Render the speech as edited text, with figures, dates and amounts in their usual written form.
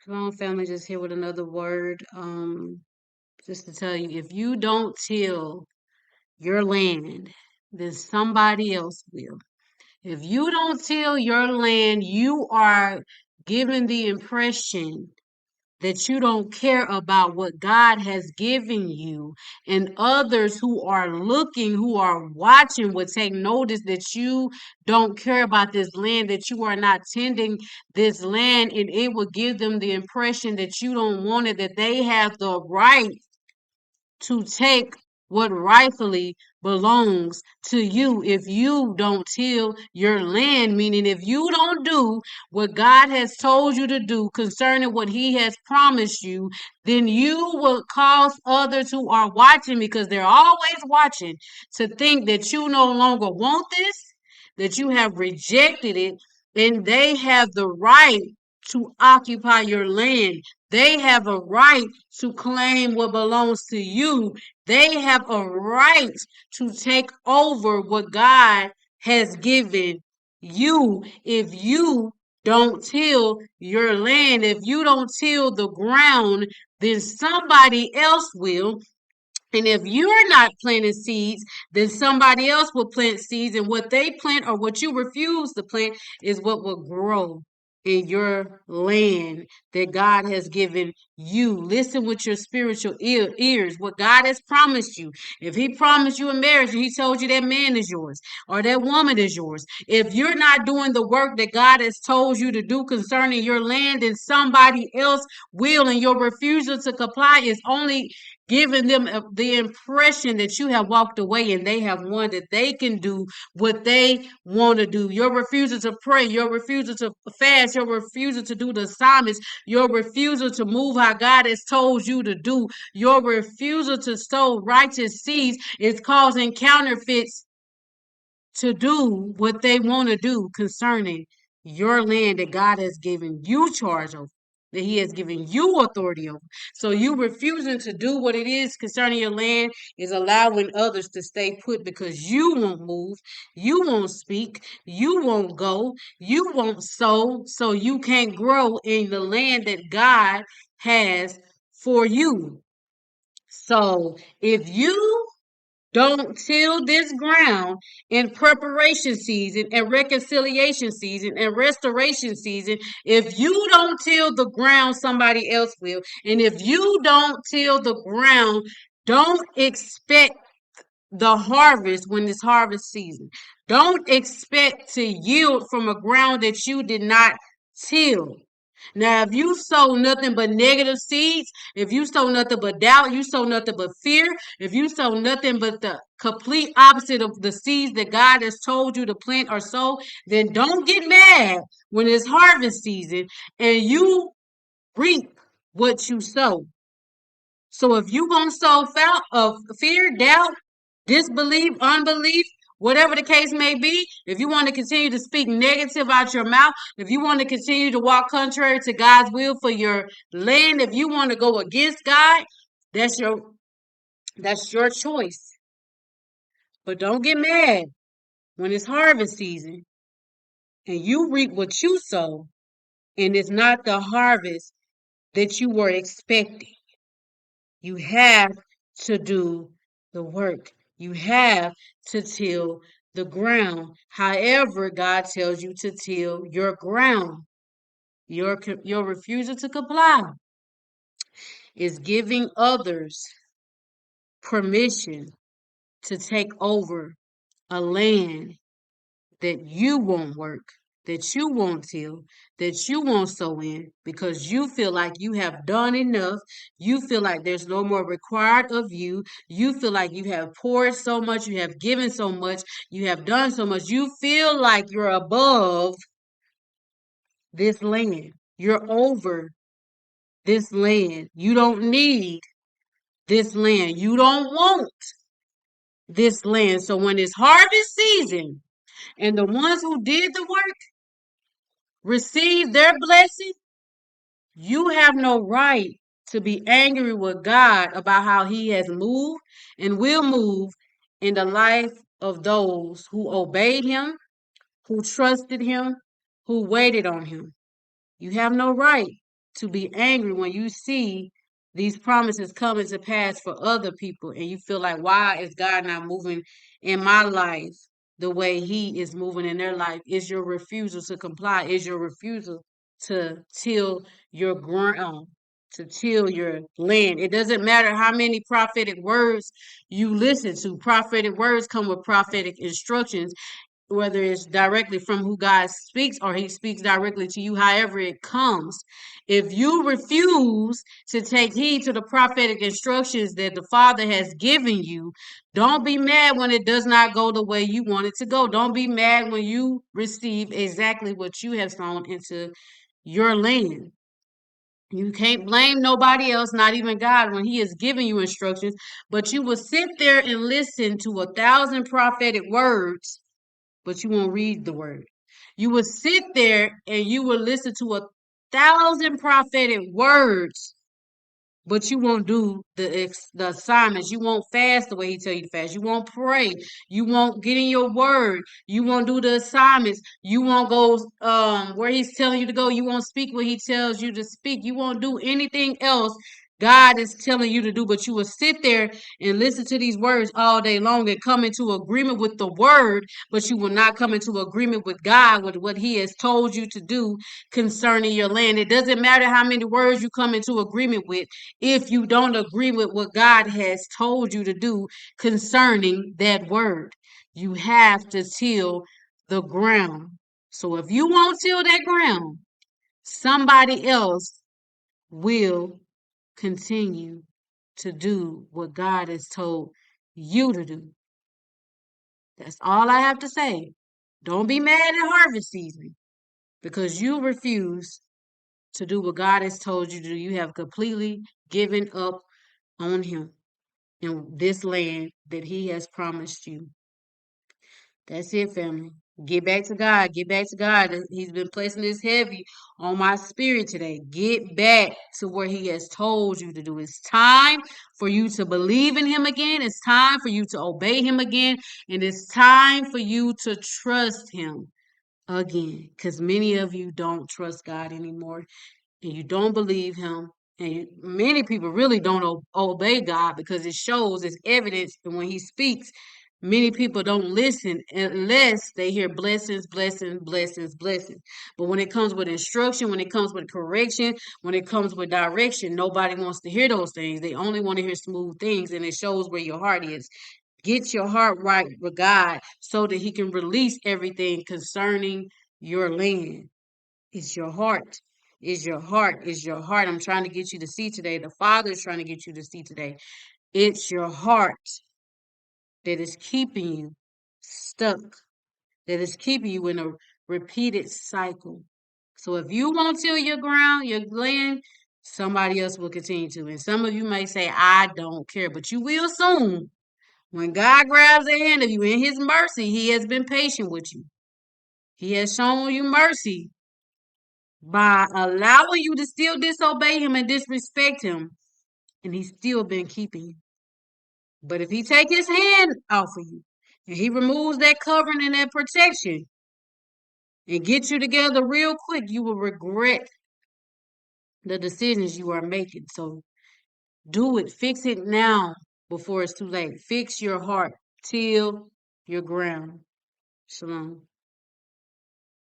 Shalom family, just here with another word. Just to tell you, if you don't till your land, then somebody else will. If you don't till your land, you are giving the impression that you don't care about what God has given you, and others who are looking, who are watching, will take notice that you don't care about this land, that you are not tending this land, and it will give them the impression that you don't want it, that they have the right to take what rightfully belongs to you if you don't till your land, meaning if you don't do what God has told you to do concerning what he has promised you, then you will cause others who are watching, because they're always watching, to think that you no longer want this, that you have rejected it, and they have the right to occupy your land. They have a right to claim what belongs to you. They have a right to take over what God has given you. If you don't till your land, if you don't till the ground, then somebody else will. And if you're not planting seeds, then somebody else will plant seeds. And what they plant or what you refuse to plant is what will grow in your land that God has given you. Listen with your spiritual ears. What God has promised you. If he promised you a marriage and he told you that man is yours or that woman is yours, if you're not doing the work that God has told you to do concerning your land, then somebody else will. And your refusal to comply is only giving them the impression that you have walked away and they have won, that they can do what they want to do. Your refusal to pray, your refusal to fast, your refusal to do the assignments, your refusal to move how God has told you to do, your refusal to sow righteous seeds is causing counterfeits to do what they want to do concerning your land that God has given you charge over, that he has given you authority over. So you refusing to do what it is concerning your land is allowing others to stay put, because you won't move, you won't speak, you won't go, you won't sow, so you can't grow in the land that God has for you. So if you don't till this ground in preparation season and reconciliation season and restoration season, if you don't till the ground, somebody else will. And if you don't till the ground, don't expect the harvest when it's harvest season. Don't expect to yield from a ground that you did not till. Now, if you sow nothing but negative seeds, if you sow nothing but doubt, you sow nothing but fear, if you sow nothing but the complete opposite of the seeds that God has told you to plant or sow, then don't get mad when it's harvest season and you reap what you sow. So if you gonna sow of fear, doubt, disbelief, unbelief, whatever the case may be, if you want to continue to speak negative out your mouth, if you want to continue to walk contrary to God's will for your land, if you want to go against God, that's your that's your choice. But don't get mad when it's harvest season and you reap what you sow and it's not the harvest that you were expecting. You have to do the work. You have to till the ground. However, God tells you to till your ground. Your refusal to comply is giving others permission to take over a land that you won't work, that you won't till, that you won't sow in, because you feel like you have done enough. You feel like there's no more required of you. You feel like you have poured so much, you have given so much, you have done so much. You feel like you're above this land. You're over this land. You don't need this land. You don't want this land. So when it's harvest season and the ones who did the work receive their blessing, you have no right to be angry with God about how he has moved and will move in the life of those who obeyed him, who trusted him, who waited on him. You have no right to be angry when you see these promises coming to pass for other people and you feel like, why is God not moving in my life the way he is moving in their life? Is your refusal to comply? Is your refusal to till your ground, to till your land? It doesn't matter how many prophetic words you listen to. Prophetic words come with prophetic instructions, whether it's directly from who God speaks or he speaks directly to you, however it comes. If you refuse to take heed to the prophetic instructions that the Father has given you, don't be mad when it does not go the way you want it to go. Don't be mad when you receive exactly what you have sown into your land. You can't blame nobody else, not even God, when he is giving you instructions, but you will sit there and listen to 1,000 prophetic words, but you won't read the word. You will sit there and you will listen to 1,000 prophetic words, but you won't do the assignments. You won't fast the way he tell you to fast. You won't pray. You won't get in your word. You won't do the assignments. You won't go where he's telling you to go. You won't speak what he tells you to speak. You won't do anything else God is telling you to do, but you will sit there and listen to these words all day long and come into agreement with the word, but you will not come into agreement with God, with what he has told you to do concerning your land. It doesn't matter how many words you come into agreement with if you don't agree with what God has told you to do concerning that word. You have to till the ground. So if you won't till that ground, somebody else will continue to do what God has told you to do. That's all I have to say. Don't be mad at harvest season because you refuse to do what God has told you to do. You have completely given up on him in this land that he has promised you. That's it, family. Get back to God. Get back to God. He's been placing this heavy on my spirit today. Get back to where he has told you to do. It's time for you to believe in him again. It's time for you to obey him again. And it's time for you to trust him again. Because many of you don't trust God anymore and you don't believe him. And many people really don't obey God because it shows, it's evidence. And when he speaks, many people don't listen unless they hear blessings, blessings, blessings, blessings. But when it comes with instruction, when it comes with correction, when it comes with direction, nobody wants to hear those things. They only want to hear smooth things, and it shows where your heart is. Get your heart right with God so that he can release everything concerning your land. It's your heart. Is your heart. Is your heart. I'm trying to get you to see today. The Father is trying to get you to see today. It's your heart that is keeping you stuck, that is keeping you in a repeated cycle. So if you won't till your ground, your land, somebody else will continue to. And some of you may say, I don't care, but you will soon. When God grabs a hand of you in his mercy, he has been patient with you. He has shown you mercy by allowing you to still disobey him and disrespect him, and he's still been keeping you. But if he take his hand off of you and he removes that covering and that protection and get you together real quick, you will regret the decisions you are making. So do it. Fix it now before it's too late. Fix your heart. Till your ground. Shalom.